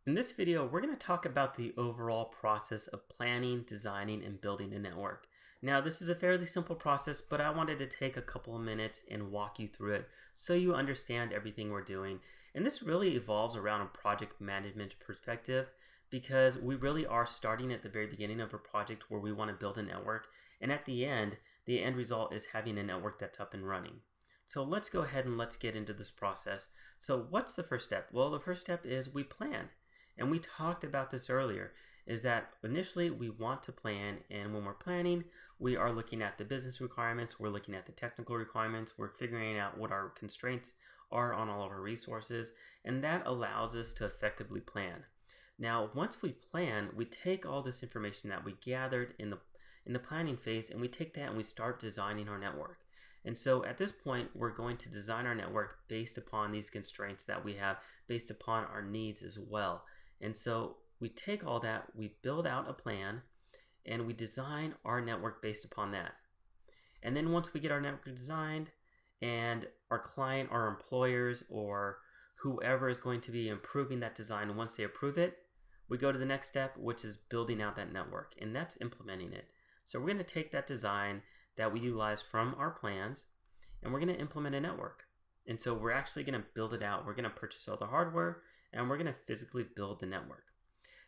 In this video, we're going to talk about the overall process of planning, designing, and building a network. Now, this is a fairly simple process, but I wanted to take a couple of minutes and walk you through it so you understand everything we're doing. And this really evolves around a project management perspective because we really are starting at the very beginning of a project where we want to build a network. And at the end result is having a network that's up and running. So let's go ahead and let's get into this process. So what's the first step? Well, the first step is we plan. And we talked about this earlier, is that initially we want to plan, and when we're planning, we are looking at the business requirements, we're looking at the technical requirements, we're figuring out what our constraints are on all of our resources, and that allows us to effectively plan. Now, once we plan, we take all this information that we gathered in the planning phase, and we take that and we start designing our network. And so at this point, we're going to design our network based upon these constraints that we have, based upon our needs as well. And so we take all that, we build out a plan, and we design our network based upon that. And then once we get our network designed, and our client, our employers, or whoever is going to be improving that design, once they approve it, we go to the next step, which is building out that network, and that's implementing it. So we're going to take that design that we utilize from our plans, and we're going to implement a network. And so we're actually going to build it out. We're going to purchase all the hardware, and we're going to physically build the network.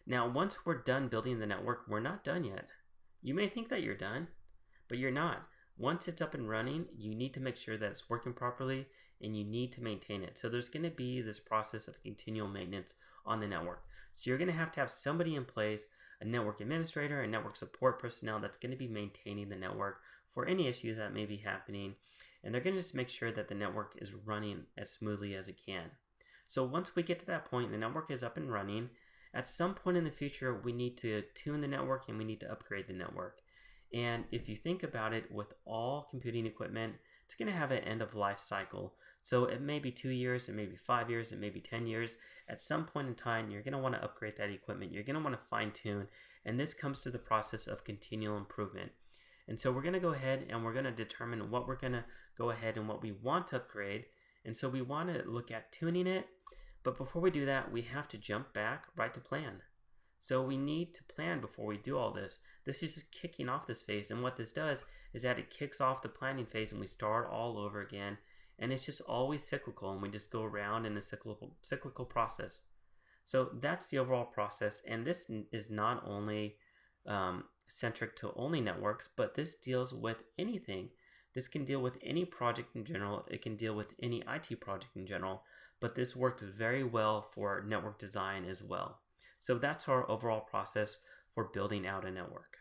Now, once we're done building the network, we're not done yet. You may think that you're done, but you're not. Once it's up and running, you need to make sure that it's working properly, and you need to maintain it. So there's going to be this process of continual maintenance on the network. So you're going to have somebody in place, a network administrator, a network support personnel that's going to be maintaining the network for any issues that may be happening. And they're going to just make sure that the network is running as smoothly as it can. So once we get to that point, the network is up and running. At some point in the future, we need to tune the network and we need to upgrade the network. And if you think about it, with all computing equipment, it's going to have an end of life cycle. So it may be 2 years, it may be 5 years, it may be 10 years. At some point in time, you're going to want to upgrade that equipment. You're going to want to fine tune. And this comes to the process of continual improvement. And so we're going to go ahead and we're going to determine what we're going to go ahead and what we want to upgrade. And so we want to look at tuning it. But before we do that, we have to jump back right to plan. So we need to plan before we do all this. This is just kicking off this phase. And what this does is that it kicks off the planning phase and we start all over again. And it's just always cyclical, and we just go around in a cyclical process. So that's the overall process. And this is not only centric to only networks, but this deals with anything. This can deal with any project in general. It can deal with any IT project in general, but this worked very well for network design as well. So that's our overall process for building out a network.